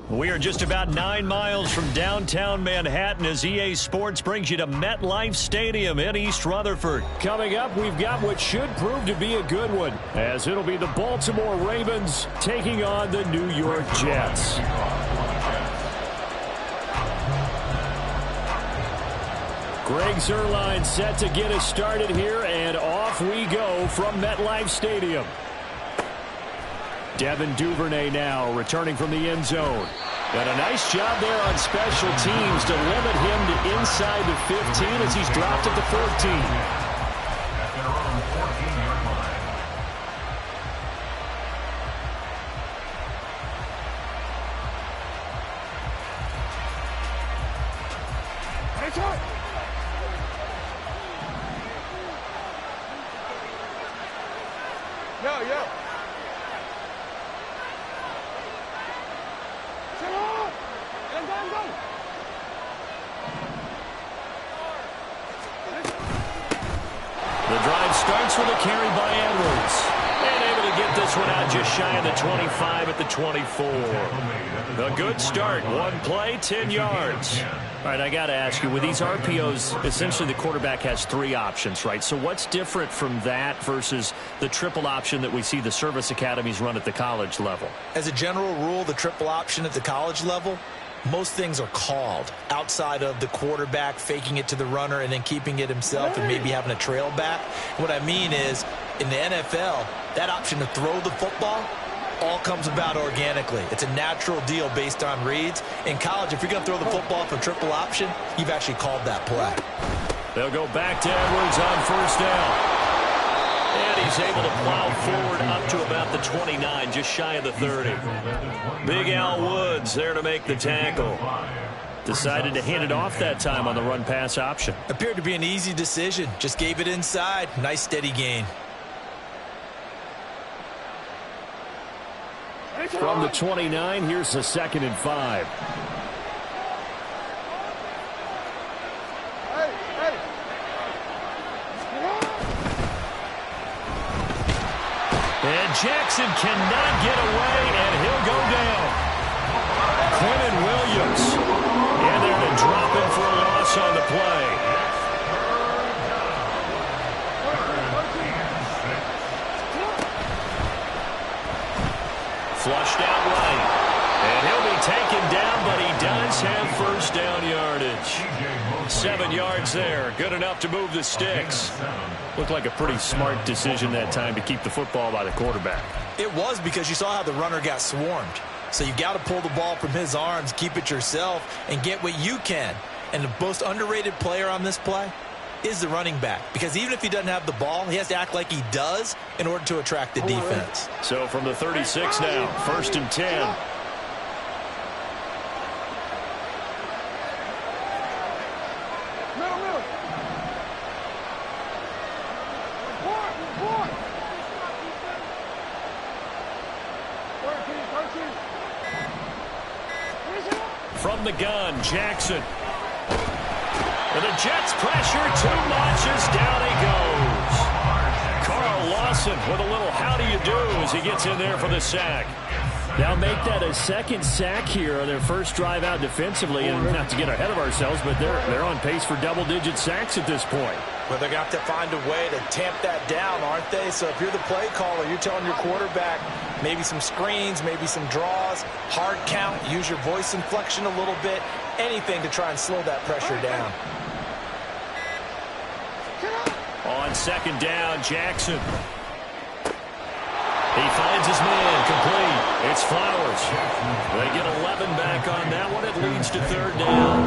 We are just about 9 miles from downtown Manhattan as EA Sports brings you to MetLife Stadium in East Rutherford. Coming up, we've got what should prove to be a good one, as it'll be the Baltimore Ravens taking on the New York Jets. Greg Zuerlein set to get us started here, and off we go from MetLife Stadium. Devin Duvernay now returning from the end zone. And a nice job there on special teams to limit him to inside the 15 as he's dropped at the 14. Starts with a carry by Edwards. And able to get this one out just shy of the 25 at the 24. A good start. One play, 10 yards. All right, I got to ask you, with these RPOs, essentially the quarterback has 3 options, right? So what's different from that versus the triple option that we see the service academies run at the college level? As a general rule, the triple option at the college level, most things are called outside of the quarterback faking it to the runner and then keeping it himself and maybe having a trail back. What I mean is, in the NFL, that option to throw the football all comes about organically. It's a natural deal based on reads. In college, if you're going to throw the football for triple option, you've actually called that play. They'll go back to Edwards on first down. And he's able to plow forward up to about the 29, just shy of the 30. Big Al Woods there to make the tackle. Decided to hand it off that time on the run-pass option. Appeared to be an easy decision. Just gave it inside. Nice steady gain. From the 29, here's the 2nd and 5. And Jackson cannot get away, and he'll go down. Quentin Williams. And they're to drop him for a loss on the play. Flushed out right. And he'll be taken down, but he does have first down yardage. 7 yards there. Good enough to move the sticks. Looked like a pretty smart decision that time to keep the football by the quarterback. It was, because you saw how the runner got swarmed. So you got to pull the ball from his arms, keep it yourself, and get what you can. And the most underrated player on this play is the running back. Because even if he doesn't have the ball, he has to act like he does in order to attract the defense. So from the 36 now, 1st and 10. From the gun, Jackson. And the Jets pressure too much as down he goes. Carl Lawson with a little how do you do as he gets in there for the sack. Now make that a 2nd sack here on their first drive out defensively, and not to get ahead of ourselves, but they're on pace for double-digit sacks at this point. Well, they're going to have to find a way to tamp that down, aren't they? So if you're the play caller, you're telling your quarterback maybe some screens, maybe some draws, hard count, use your voice inflection a little bit, anything to try and slow that pressure down. On 2nd down, Jackson. He finds his man, complete. It's Flowers. They get 11 back on that one. It leads to 3rd down.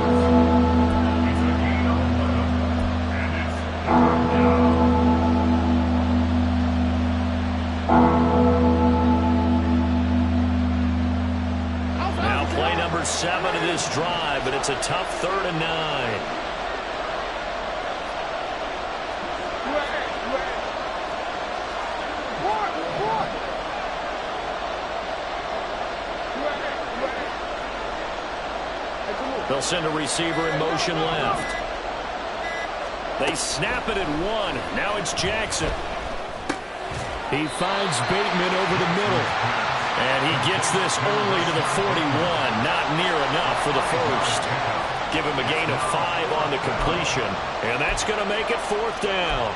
Now play number 7 of this drive, but it's a tough 3rd and 9. They'll send a receiver in motion left. They snap it at 1. Now it's Jackson. He finds Bateman over the middle. And he gets this only to the 41, not near enough for the first. Give him a gain of 5 on the completion, and that's going to make it 4th down.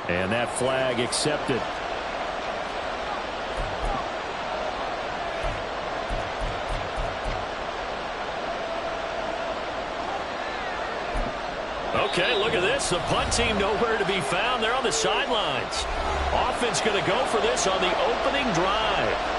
And that flag accepted. Okay, look at this. The punt team nowhere to be found. They're on the sidelines. Offense going to go for this on the opening drive.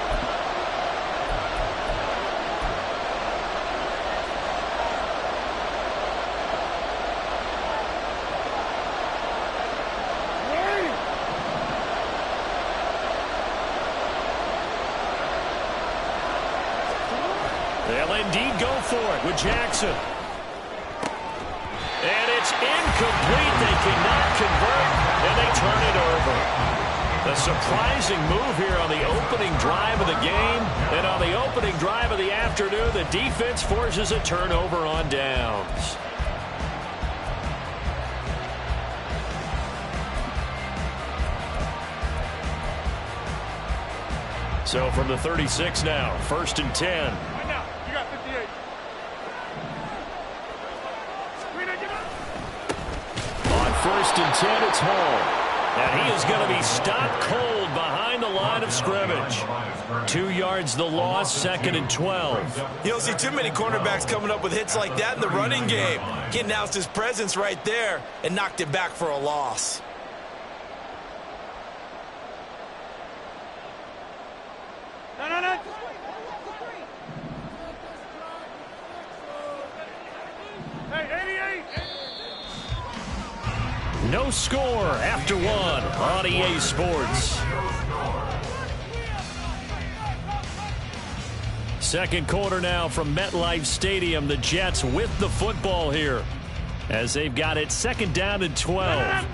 They'll indeed go for it with Jackson. And it's incomplete. They cannot convert, and they turn it over. A surprising move here on the opening drive of the game. And on the opening drive of the afternoon, the defense forces a turnover on downs. So from the 36 now, 1st and 10. On 1st and 10, it's Hall. And he is going to be stopped cold behind the line of scrimmage. 2 yards the loss, 2nd and 12. You don't see too many cornerbacks coming up with hits like that in the running game. He announced his presence right there and knocked it back for a loss. No score after 1 on EA Sports. Second quarter now from MetLife Stadium. The Jets with the football here as they've got it 2nd down and 12.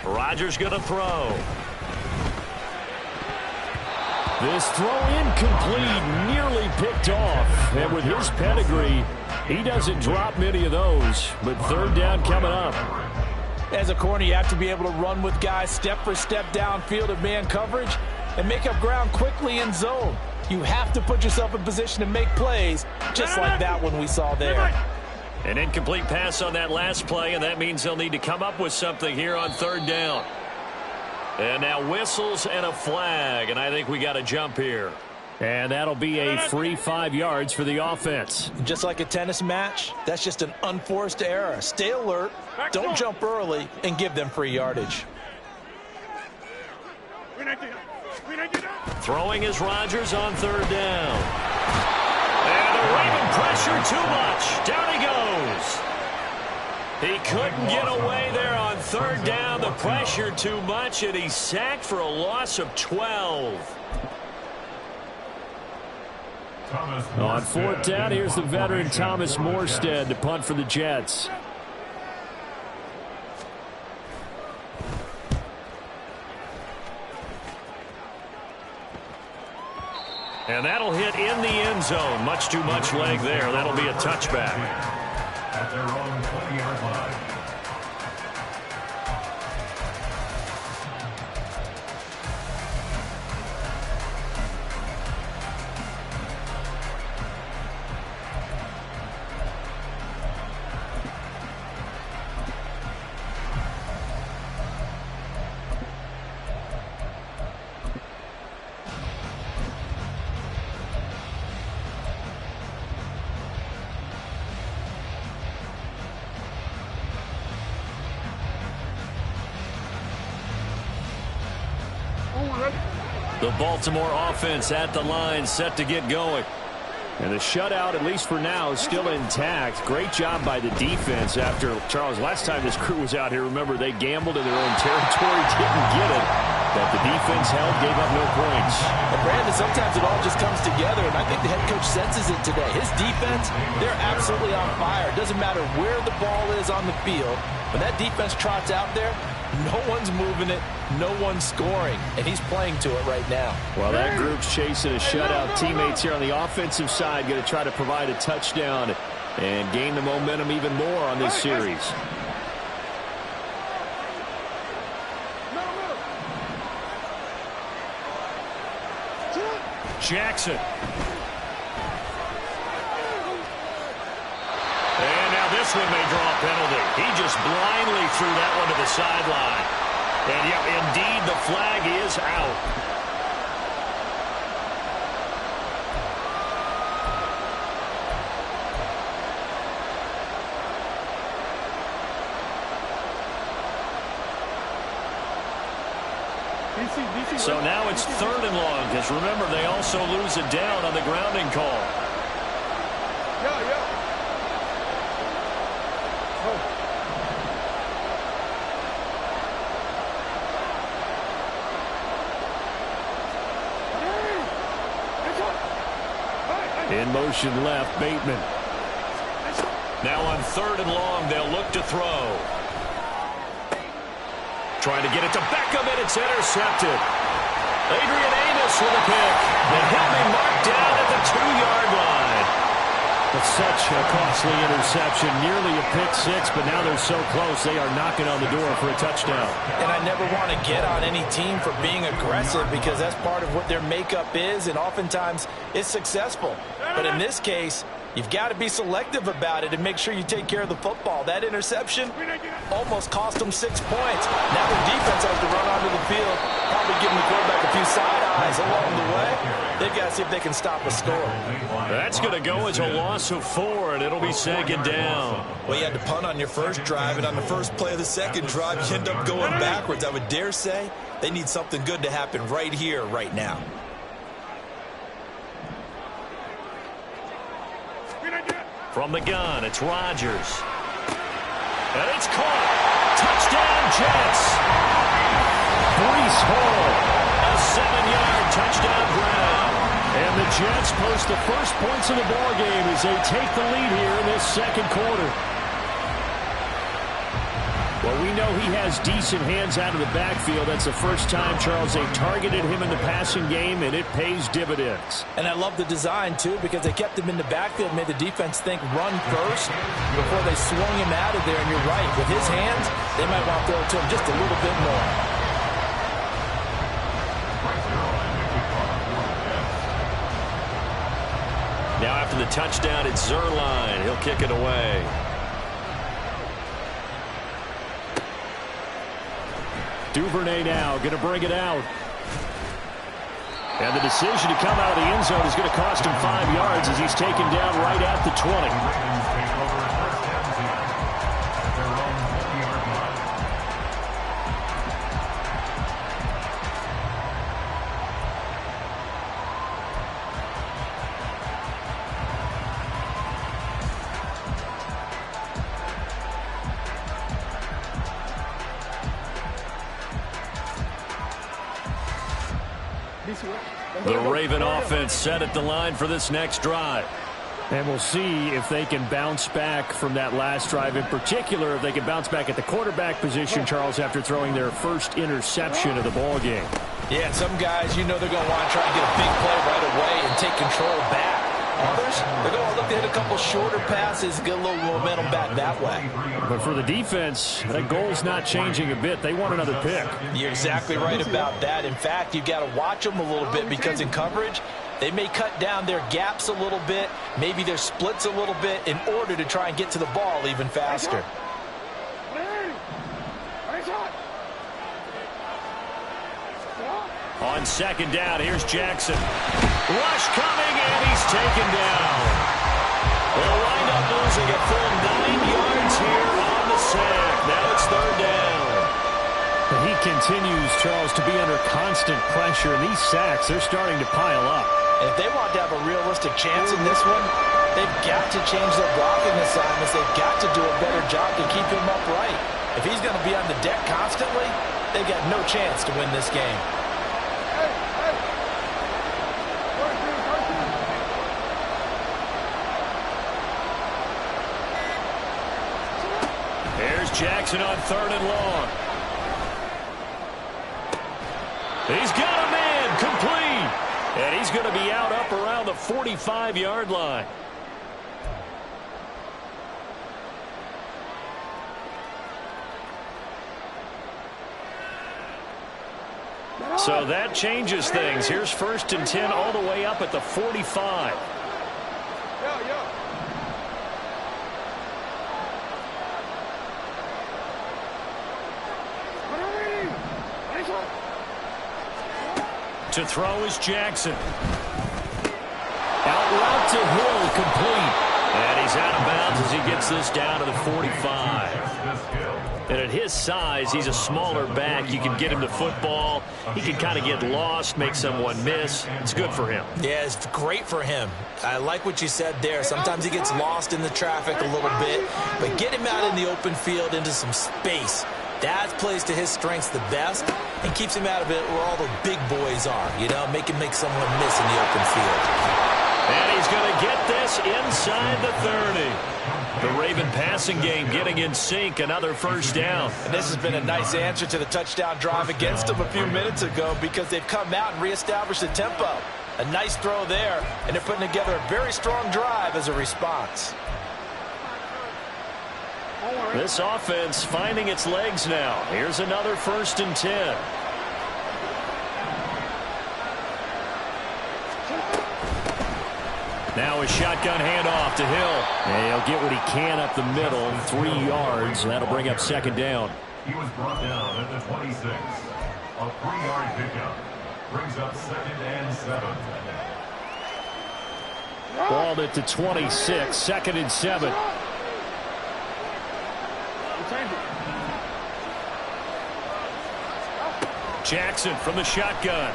Rodgers going to throw. This throw incomplete, nearly picked off. And with his pedigree, he doesn't drop many of those. But 3rd down coming up. As a corner, you have to be able to run with guys step for step downfield of man coverage and make up ground quickly in zone. You have to put yourself in position to make plays, just like that one we saw there. An incomplete pass on that last play, and that means they'll need to come up with something here on 3rd down. And now whistles and a flag, and I think we got a jump here. And that'll be a free 5 yards for the offense. Just like a tennis match, that's just an unforced error. Stay alert, don't jump early, and give them free yardage. Throwing is Rodgers on 3rd down. And the Raven pressure too much. Down he goes. He couldn't get away there on 3rd down. The pressure too much, and he's sacked for a loss of 12. On 4th down, here's the veteran Thomas Morstead to punt for the Jets. And that'll hit in the end zone. Much too much leg there. That'll be a touchback. At their own 20-yard line. The Baltimore offense at the line, set to get going. And the shutout, at least for now, is still intact. Great job by the defense after, Charles, last time this crew was out here, remember, they gambled in their own territory, didn't get it. But the defense held, gave up no points. And Brandon, sometimes it all just comes together, and I think the head coach senses it today. His defense, they're absolutely on fire. It doesn't matter where the ball is on the field. When that defense trots out there, no one's moving it, no one's scoring, and he's playing to it right now. Well, that group's chasing a shutout. Teammates here on the offensive side going to try to provide a touchdown and gain the momentum even more on this series. Jackson. And now this one may draw a penalty. He just blindly threw that one to the sideline. And yeah, indeed, the flag is out. So now it's 3rd and long, because remember, they also lose it down on the grounding call. In motion left, Bateman. Now on 3rd and long, they'll look to throw. Trying to get it to Beckham, and it's intercepted. Adrian Amos with a pick. And he'll be marked down at the 2-yard line. It's such a costly interception. Nearly a pick six, but now they're so close. They are knocking on the door for a touchdown. And I never want to get on any team for being aggressive because that's part of what their makeup is, and oftentimes it's successful. But in this case, you've got to be selective about it and make sure you take care of the football. That interception almost cost them 6 points. Now the defense has to run onto the field, probably giving the quarterback a few side eyes along the way. They've got to see if they can stop a score. That's going to go as a loss of 4, and it'll be 2nd down. Well, you had to punt on your first drive, and on the first play of the second drive, you end up going backwards. I would dare say they need something good to happen right here, right now. From the gun, it's Rodgers. And it's caught. Touchdown, Jets. Breece Hall. A 7-yard touchdown grab. And the Jets post the first points of the ball game as they take the lead here in this second quarter. Well, we know he has decent hands out of the backfield. That's the first time, Charles, they targeted him in the passing game, and it pays dividends. And I love the design, too, because they kept him in the backfield, made the defense think run first before they swung him out of there. And you're right, with his hands, they might want to throw it to him just a little bit more. Now after the touchdown, it's Zerline. He'll kick it away. Duvernay now going to bring it out. And the decision to come out of the end zone is going to cost him 5 yards as he's taken down right at the 20. The Raven offense set at the line for this next drive. And we'll see if they can bounce back from that last drive. In particular, if they can bounce back at the quarterback position, Charles, after throwing their first interception of the ball game. Yeah, and some guys, you know they're going to want to try and get a big play right away and take control back. Others, they're going to look to hit a couple shorter passes, get a little momentum back that way. But for the defense, that goal's not changing a bit. They want another pick. You're exactly right about that. In fact, you've got to watch them a little bit because in coverage, they may cut down their gaps a little bit, maybe their splits a little bit in order to try and get to the ball even faster. On 2nd down, here's Jackson. Rush coming, and he's taken down. They'll wind up losing a full 9 yards here on the sack. Now it's 3rd down. But he continues, Charles, to be under constant pressure, and these sacks, they're starting to pile up. And if they want to have a realistic chance in this one, they've got to change their blocking assignments. They've got to do a better job to keep him upright. If he's going to be on the deck constantly, they've got no chance to win this game. Here's Jackson on 3rd and long. He's got a man complete. And he's going to be out up around the 45-yard line. So that changes things. Here's 1st and 10 all the way up at the 45. To throw is Jackson. Out route to Hill, complete. And he's out of bounds as he gets this down to the 45. And at his size, he's a smaller back. You can get him to football. He can kind of get lost, make someone miss. It's good for him. Yeah, it's great for him. I like what you said there. Sometimes he gets lost in the traffic a little bit, but get him out in the open field into some space. That plays to his strengths the best and keeps him out of it where all the big boys are, make him make someone miss in the open field. And he's going to get this inside the 30. The Raven passing game getting in sync, another 1st down. And this has been a nice answer to the touchdown drive against them a few minutes ago because they've come out and reestablished the tempo. A nice throw there, and they're putting together a very strong drive as a response. This offense finding its legs now. Here's another 1st and 10. Now a shotgun handoff to Hill. And he'll get what he can up the middle, 3 yards. That'll bring up 2nd down. He was brought down at the 26. A 3-yard pickup brings up 2nd and 7. Balled at the 26, 2nd and 7. Jackson from the shotgun.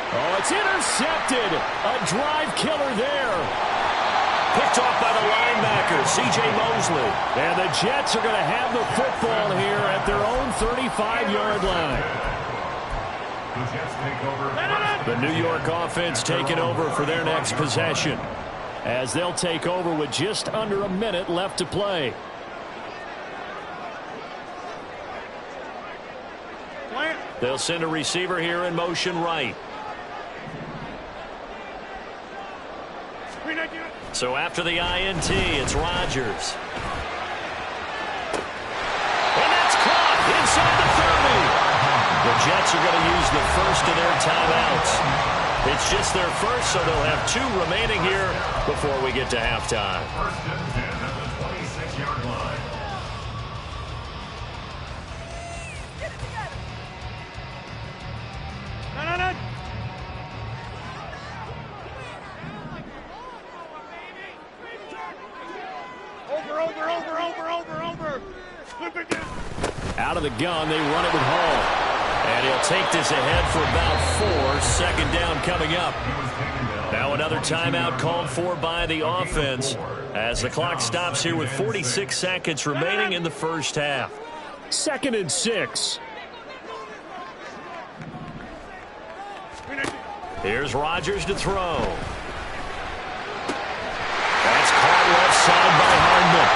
Oh, it's intercepted. A drive killer there. Picked off by the linebacker, C.J. Mosley. And the Jets are going to have the football here at their own 35-yard line. The New York offense taking over for their next possession, as they'll take over with just under a minute left to play. They'll send a receiver here in motion right. So after the INT, it's Rodgers. And that's caught inside the 30. The Jets are going to use the first of their timeouts. It's just their first, so they'll have 2 remaining here before we get to halftime. 1st and 10 at the 26-yard line. Out of the gun, they run it with Hall. And he'll take this ahead for about 4. 2nd down coming up. Now another timeout called for by the offense as the clock stops here with 46 seconds remaining in the 1st half. 2nd and 6. Here's Rodgers to throw. That's caught left side by Hardman.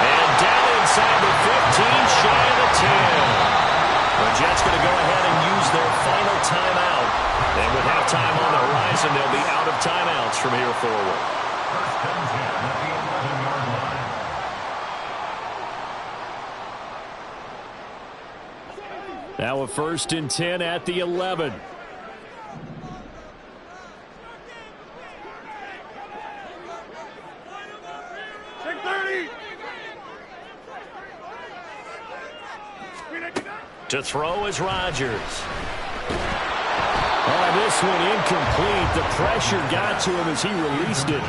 And down inside the 15, shy of the 10. The Jets going to go ahead and use their final timeout. And with halftime on the horizon, they'll be out of timeouts from here forward. 1st and 10 at the 11-yard line. Now a 1st and 10 at the 11. To throw is Rodgers. Oh, this one incomplete. The pressure got to him as he released it.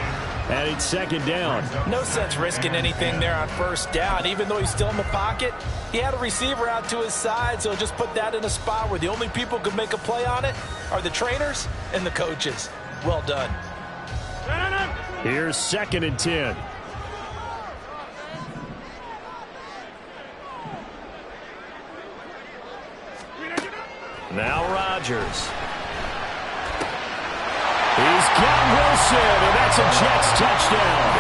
And it's second down. No sense risking anything there on first down. Even though he's still in the pocket, he had a receiver out to his side, so just put that in a spot where the only people who can make a play on it are the trainers and the coaches. Well done. Here's second and 10. Now Rodgers. He's got Wilson, and that's a Jets touchdown.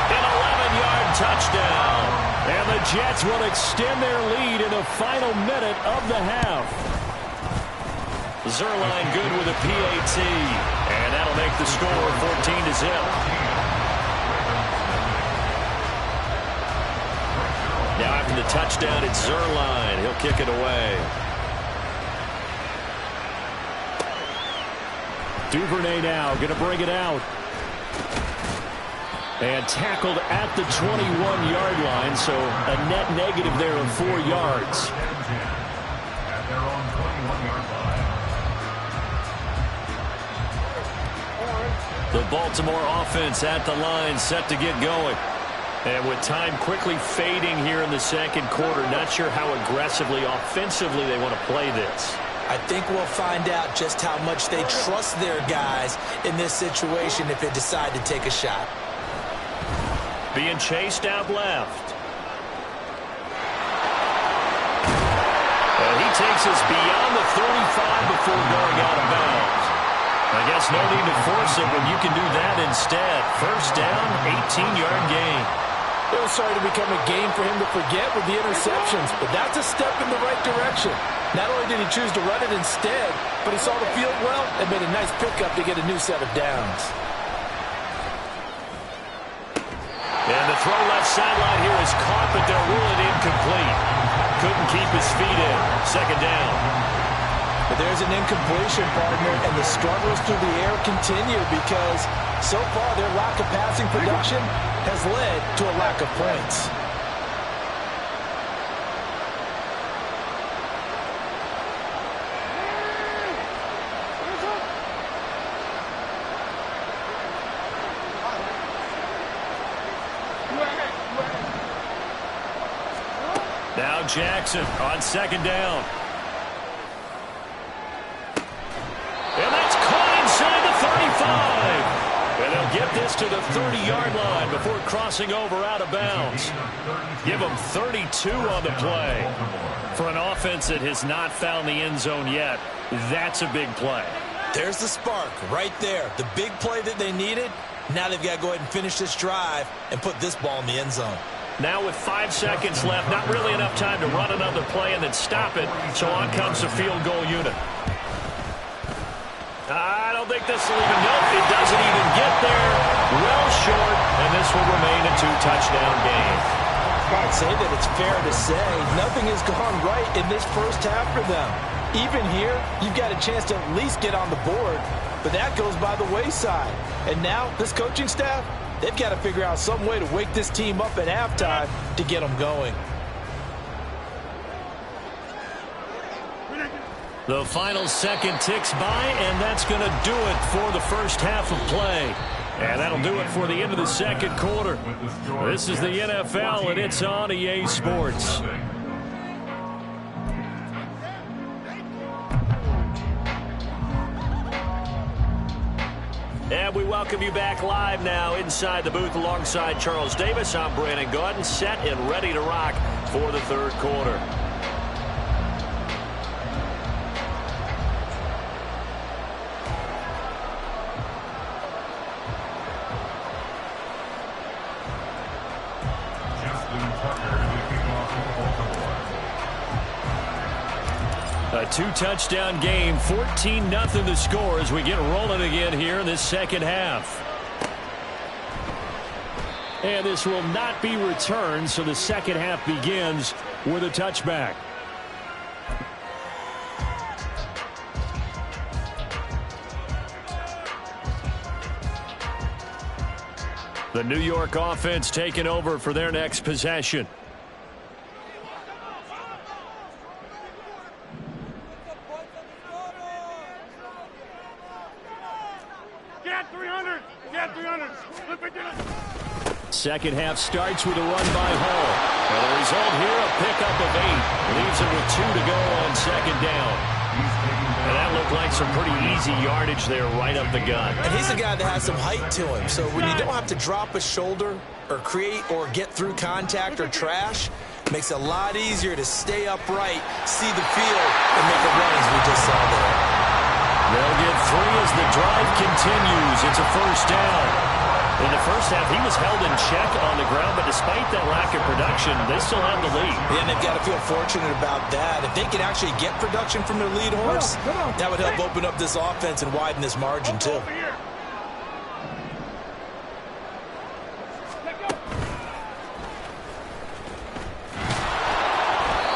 An 11-yard touchdown. And the Jets will extend their lead in the final minute of the half. Zerline good with a PAT. And that'll make the score 14-0. Now after the touchdown, it's Zerline. He'll kick it away. Duvernay now going to bring it out. And tackled at the 21-yard line, so a net negative there of 4 yards. At their own 21-yard line. The Baltimore offense at the line, set to get going. And with time quickly fading here in the second quarter, not sure how aggressively, offensively they want to play this. I think we'll find out just how much they trust their guys in this situation if they decide to take a shot. Being chased out left. And he takes us beyond the 35 before going out of bounds. I guess no need to force it when you can do that instead. First down, 18-yard gain. It was starting to become a game for him to forget with the interceptions, but that's a step in the right direction. Not only did he choose to run it instead, but he saw the field well and made a nice pickup to get a new set of downs. And the throw left sideline here is caught, but they'll rule it incomplete. Couldn't keep his feet in. Second down. But there's an incompletion, partner, and the struggles through the air continue because so far their lack of passing production has led to a lack of points. Now Jackson on second down. And that's caught inside the 35. And they'll get this to the 30-yard line before crossing over out of bounds. Give them 32 on the play. For an offense that has not found the end zone yet, that's a big play. There's the spark right there. The big play that they needed. Now they've got to go ahead and finish this drive and put this ball in the end zone. Now with 5 seconds left, not really enough time to run another play and then stop it. So on comes the field goal unit. I don't think this will even help. It doesn't even get there. Well short, and this will remain a 2-touchdown game. I'd say that it's fair to say nothing has gone right in this first half for them. Even here, you've got a chance to at least get on the board, but that goes by the wayside. And now, this coaching staff, they've got to figure out some way to wake this team up at halftime to get them going. The final second ticks by, and that's going to do it for the first half of play. And that'll do it for the end of the second quarter. This is the NFL, and it's on EA Sports. And we welcome you back live now inside the booth alongside Charles Davis. I'm Brandon Gaudin, set and ready to rock for the third quarter. A 2-touchdown game, 14-0 the score as we get rolling again here in this second half. And this will not be returned, so the second half begins with a touchback. The New York offense taking over for their next possession. Get 300. Get 300. Flip it down. Second half starts with a run by Hall. And the result here, a pickup of 8. Leaves it with 2 to go on second down. And that looked like some pretty easy yardage there right up the gut. And he's a guy that has some height to him. So when you don't have to drop a shoulder or create or get through contact or trash, makes it a lot easier to stay upright, see the field, and make a run as we just saw there. They'll get 3 as the drive continues. It's a first down. In the first half, he was held in check on the ground, but despite that lack of production, they still have the lead. And they've got to feel fortunate about that. If they can actually get production from their lead horse, that would help open up this offense and widen this margin, too.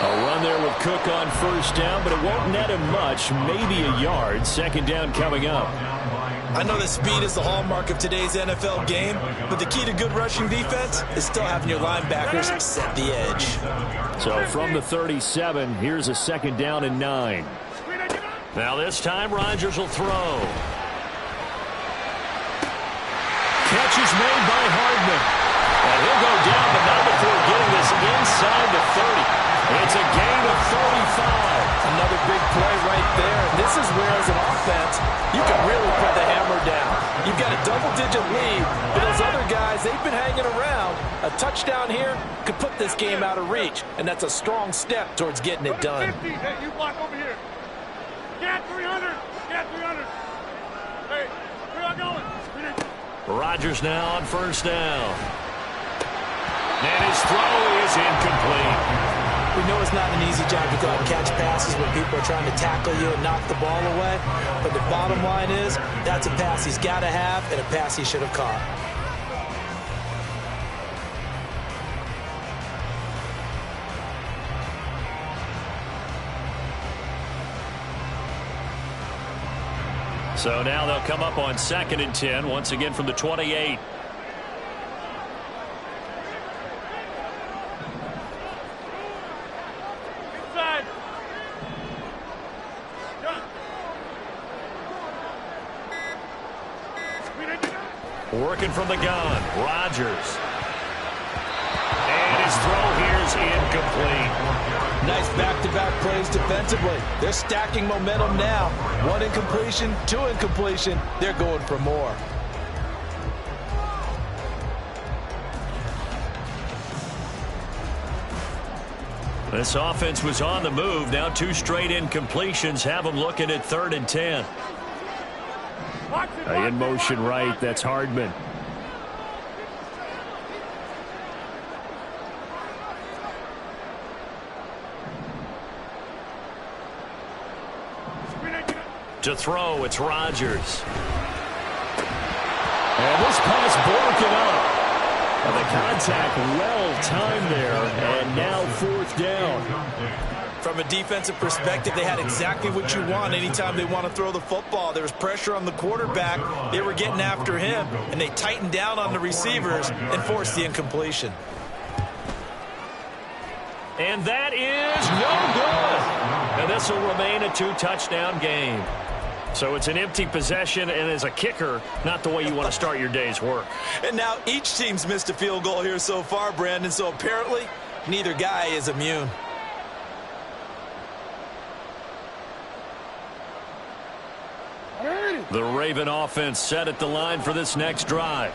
A run there with Cook on first down, but it won't net him much, maybe a yard. Second down coming up. I know that speed is the hallmark of today's NFL game, but the key to good rushing defense is still having your linebackers set the edge. So from the 37, here's a second down and 9. Now this time, Rodgers will throw. Catch is made by Hardman. And he'll go down, but not before getting this inside the 30. It's a gain of 35. Another big play right there. This is where, as an offense, you can really put the hammer down. You've got a double-digit lead, but those other guys, they've been hanging around. A touchdown here could put this game out of reach, and that's a strong step towards getting it done. 50. Hey, you block over here. Get 300. Get 300. Hey, we are going. Rodgers now on first down. And his throw is incomplete. We know it's not an easy job to go out and catch passes when people are trying to tackle you and knock the ball away. But the bottom line is, that's a pass he's got to have and a pass he should have caught. So now they'll come up on 2nd and 10, once again from the 28. Working from the gun, Rodgers. And his throw here is incomplete. Nice back-to-back plays defensively. They're stacking momentum now. 1 incompletion, 2 incompletion. They're going for more. This offense was on the move. Now 2 straight incompletions have them looking at 3rd and 10. In motion right, that's Hardman. To throw, it's Rodgers. And this pass broken up. And the contact well-timed there, and now 4th down. From a defensive perspective, they had exactly what you want anytime they want to throw the football. There was pressure on the quarterback. They were getting after him, and they tightened down on the receivers and forced the incompletion. And that is no good. And this will remain a 2-touchdown game. So it's an empty possession, and as a kicker, not the way you want to start your day's work. And now each team's missed a field goal here so far, Brandon, so apparently neither guy is immune. The Raven offense set at the line for this next drive.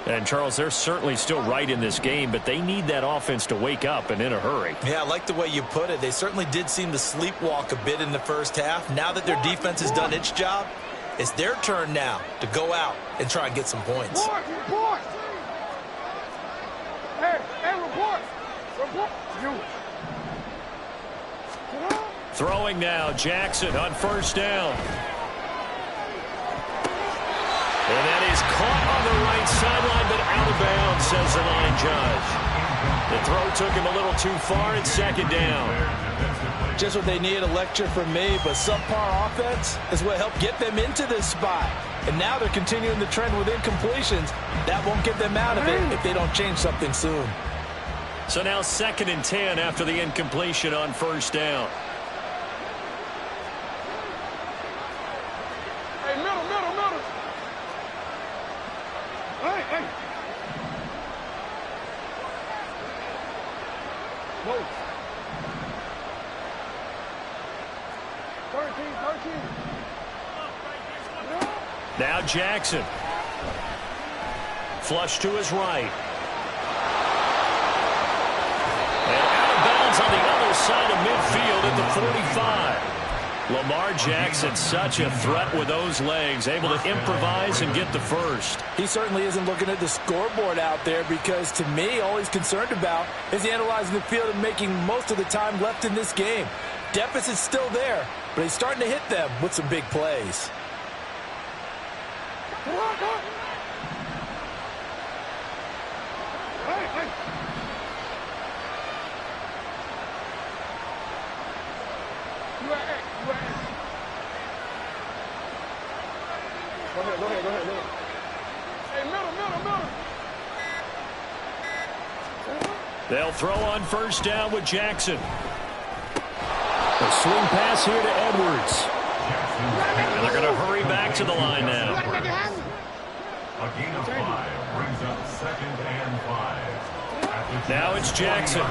And, Charles, they're certainly still right in this game, but they need that offense to wake up and in a hurry. Yeah, I like the way you put it. They certainly did seem to sleepwalk a bit in the first half. Now that their defense has done its job, it's their turn now to go out and try and get some points. Report! Hey, report! Report! You. Throwing now, Jackson on first down. And that is caught on the right sideline, but out of bounds, says the line judge. The throw took him a little too far, and 2nd down. Just what they need, a lecture from me, but subpar offense is what helped get them into this spot. And now they're continuing the trend with incompletions. That won't get them out of it if they don't change something soon. So now 2nd and 10 after the incompletion on first down. Hey, middle. Hey, hey. No. 13. Now Jackson. Flush to his right. And out of bounds on the other side of midfield at the 45. Lamar Jackson, such a threat with those legs, able to improvise and get the first. He certainly isn't looking at the scoreboard out there because, to me, all he's concerned about is analyzing the field and making most of the time left in this game. Deficit's still there, but he's starting to hit them with some big plays. Go ahead. Hey, middle. They'll throw on first down with Jackson. A swing pass here to Edwards. And they're going to hurry back to the line now. A gain of 5 brings up 2nd and 5. Now it's Jackson. A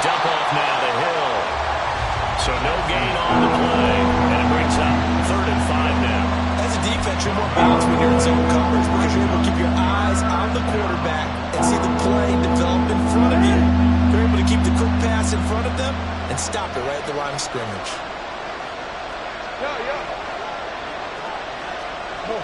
dump off now to Hill. So no gain on the play. And it brings up 3rd and 5 now. As a defense, you're more balanced when you're in zone coverage because you're able to keep your eyes on the quarterback and see the play develop in front of you. You're able to keep the quick pass in front of them and stop it right at the line of scrimmage. Yeah. Oh.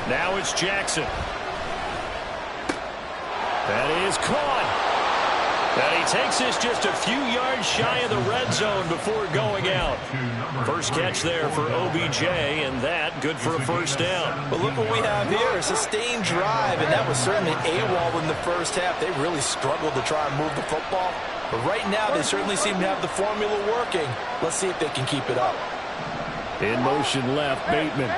Now it's Jackson. That is caught. And he takes this just a few yards shy of the red zone before going out. First catch there for OBJ, and that good for a first down. But look what we have here, a sustained drive, and that was certainly AWOL in the first half. They really struggled to try and move the football. But right now, they certainly seem to have the formula working. Let's see if they can keep it up. In motion left, Bateman.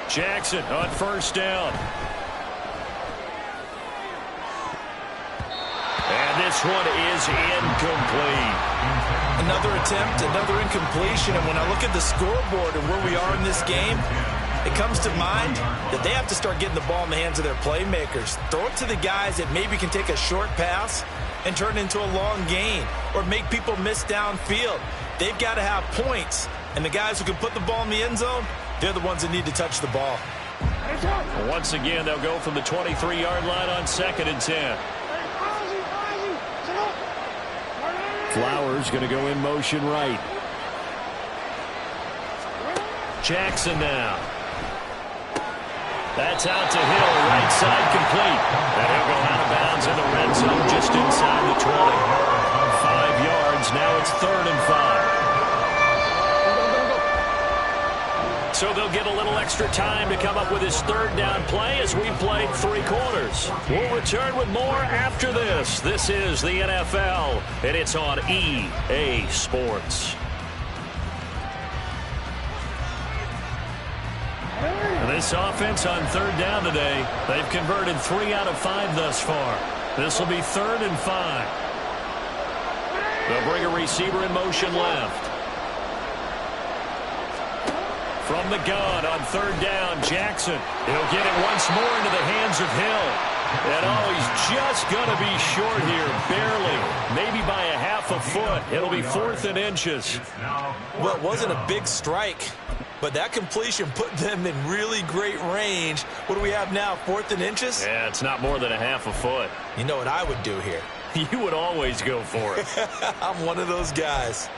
Jackson on first down. And this one is incomplete. Another attempt, another incompletion. And when I look at the scoreboard and where we are in this game, it comes to mind that they have to start getting the ball in the hands of their playmakers. Throw it to the guys that maybe can take a short pass and turn it into a long gain or make people miss downfield. They've got to have points. And the guys who can put the ball in the end zone, they're the ones that need to touch the ball. Once again, they'll go from the 23-yard line on 2nd and 10. Flowers going to go in motion right. Jackson now. That's out to Hill, right side complete. And he'll go out of bounds in the red zone just inside the 20. 5 yards, now it's 3rd and 5. So they'll get a little extra time to come up with his 3rd down play as we played 3 quarters. We'll return with more after this. This is the NFL, and it's on EA Sports. This offense on 3rd down today, they've converted 3 out of 5 thus far. This will be 3rd and 5. They'll bring a receiver in motion left. From the gun on 3rd down, Jackson. He'll get it once more into the hands of Hill. And he's just going to be short here, barely, maybe by a half a foot. It'll be 4th and inches. Well, it wasn't a big strike, but that completion put them in really great range. What do we have now, 4th and inches? Yeah, it's not more than a half a foot. You know what I would do here? You would always go for it. I'm one of those guys.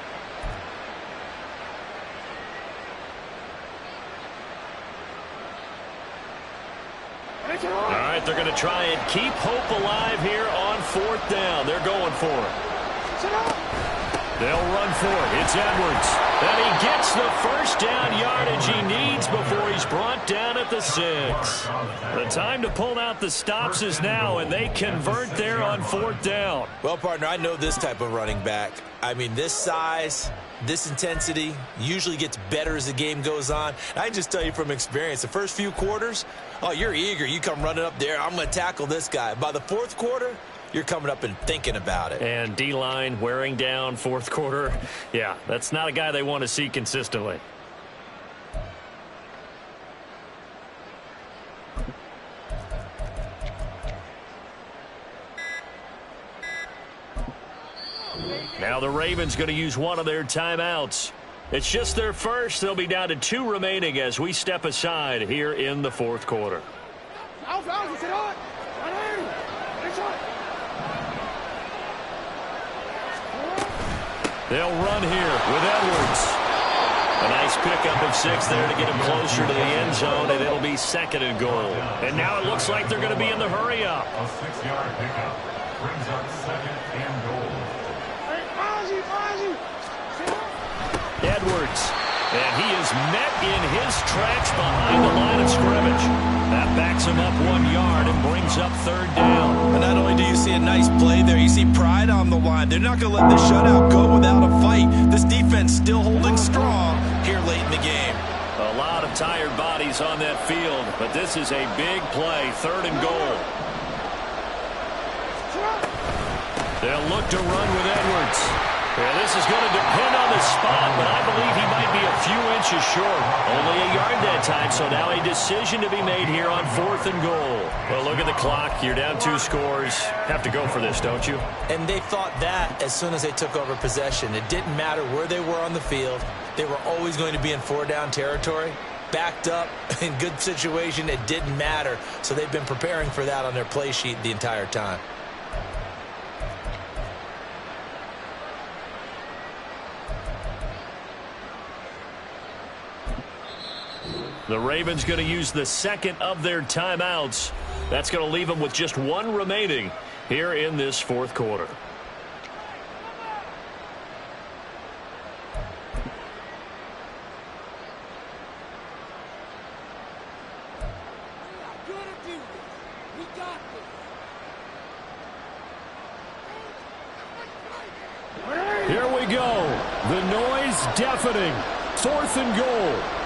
All right, they're going to try and keep hope alive here on 4th down. They're going for it. They'll run for it. It's Edwards. And he gets the first down yardage he needs before he's brought down at at the 6. The time to pull out the stops is now, and they convert there on 4th down. Well, partner, I know this type of running back. I mean, this size, this intensity usually gets better as the game goes on. And I can just tell you from experience, the first few quarters, oh, you're eager. You come running up there, I'm going to tackle this guy. By the 4th quarter, you're coming up and thinking about it. And D-line wearing down 4th quarter. Yeah, that's not a guy they want to see consistently. Now the Ravens going to use one of their timeouts. It's just their first. They'll be down to 2 remaining as we step aside here in the 4th quarter. They'll run here with Edwards. A nice pickup of 6 there to get him closer to the end zone, and it'll be 2nd and goal. And now it looks like they're going to be in the hurry-up. A 6-yard pickup brings up 2nd and goal. Edwards. And he is met in his tracks behind the line of scrimmage. That backs him up 1 yard and brings up 3rd down. And not only do you see a nice play there, you see pride on the line. They're not going to let this shutout go without a fight. This defense still holding strong here late in the game. A lot of tired bodies on that field, but this is a big play, 3rd and goal. They'll look to run with Edwards. Yeah, this is going to depend on the spot, but I believe he might be a few inches short. Only a yard that time, so now a decision to be made here on 4th and goal. Well, look at the clock. You're down 2 scores. Have to go for this, don't you? And they thought that as soon as they took over possession. It didn't matter where they were on the field. They were always going to be in 4-down territory. Backed up, in good situation, it didn't matter. So they've been preparing for that on their play sheet the entire time. The Ravens going to use the 2nd of their timeouts. That's going to leave them with just 1 remaining here in this 4th quarter. Here we go. The noise deafening. 4th and goal.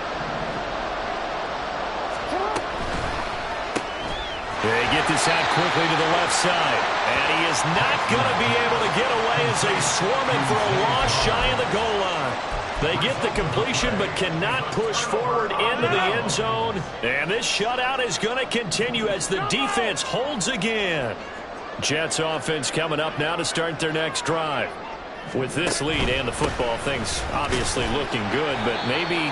They get this out quickly to the left side. And he is not going to be able to get away as they swarm him for a loss shy of the goal line. They get the completion but cannot push forward into the end zone. And this shutout is going to continue as the defense holds again. Jets offense coming up now to start their next drive. With this lead and the football, things obviously looking good, but maybe...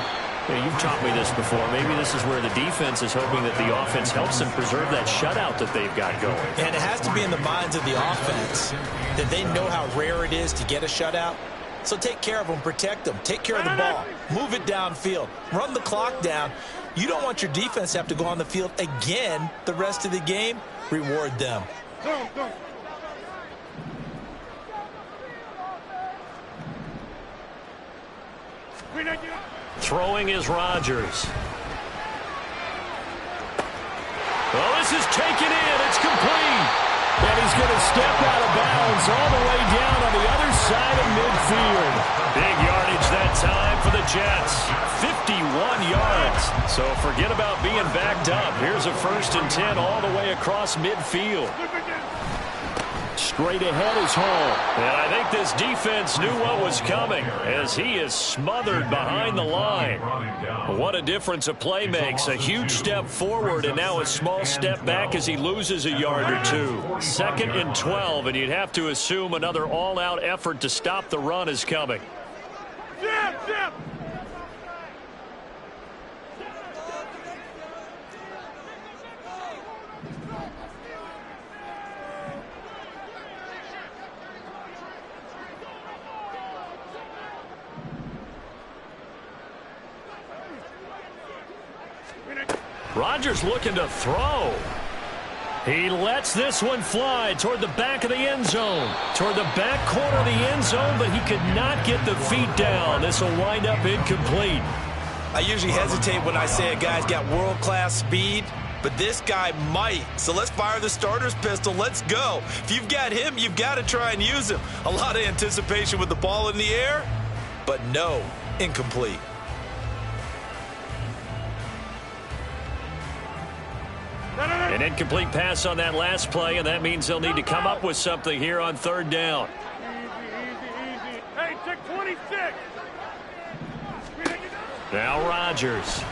you've taught me this before. Maybe this is where the defense is hoping that the offense helps them preserve that shutout that they've got going. And it has to be in the minds of the offense that they know how rare it is to get a shutout. So take care of them, protect them, take care of the ball, move it downfield, run the clock down. You don't want your defense to have to go on the field again the rest of the game. Reward them. Go. Throwing is Rodgers. Well, this is taken in. It's complete. And he's going to step out of bounds all the way down on the other side of midfield. Big yardage that time for the Jets. 51 yards. So forget about being backed up. Here's a 1st and 10 all the way across midfield. Straight ahead is Hall. And I think this defense knew what was coming as he is smothered behind the line. What a difference a play makes. A huge step forward and now a small step back as he loses a yard or 2. 2nd and 12, and you'd have to assume another all-out effort to stop the run is coming. Jab. Rodgers looking to throw. He lets this one fly toward the back of the end zone. Toward the back corner of the end zone, but he could not get the feet down. This will wind up incomplete. I usually hesitate when I say a guy's got world-class speed, but this guy might. So let's fire the starter's pistol. Let's go. If you've got him, you've got to try and use him. A lot of anticipation with the ball in the air, but no, incomplete. An incomplete pass on that last play, and that means they'll need to come up with something here on third down. Easy. Hey, check 26. Now Rodgers.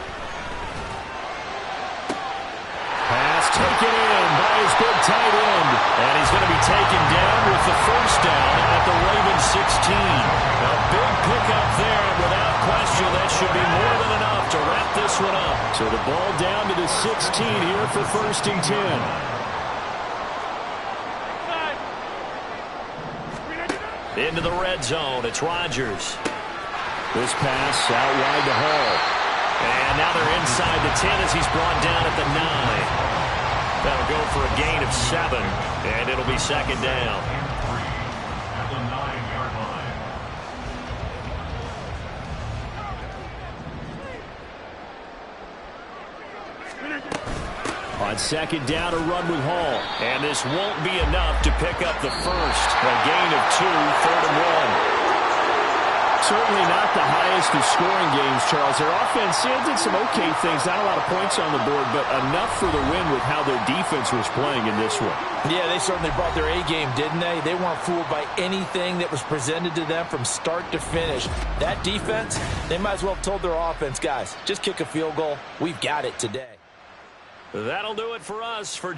Pass taken in by his big tight end. And he's going to be taken down with the first down at the Ravens 16. A big pickup there, and without question, that should be more than enough to wrap this one up. So the ball down to the 16 here for first and 10. Into the red zone, it's Rodgers. This pass out wide to Hall. And now they're inside the 10 as he's brought down at the 9. That'll go for a gain of 7, and it'll be second down. At the 9-yard line. On second down, a run with Hall. And this won't be enough to pick up the first. A gain of 2, third and 1. Certainly not the highest of scoring games, Charles. Their offense did some okay things. Not a lot of points on the board, but enough for the win with how their defense was playing in this one. Yeah, they certainly brought their A-game, didn't they? They weren't fooled by anything that was presented to them from start to finish. That defense, they might as well have told their offense, guys, just kick a field goal. We've got it today. That'll do it for us. For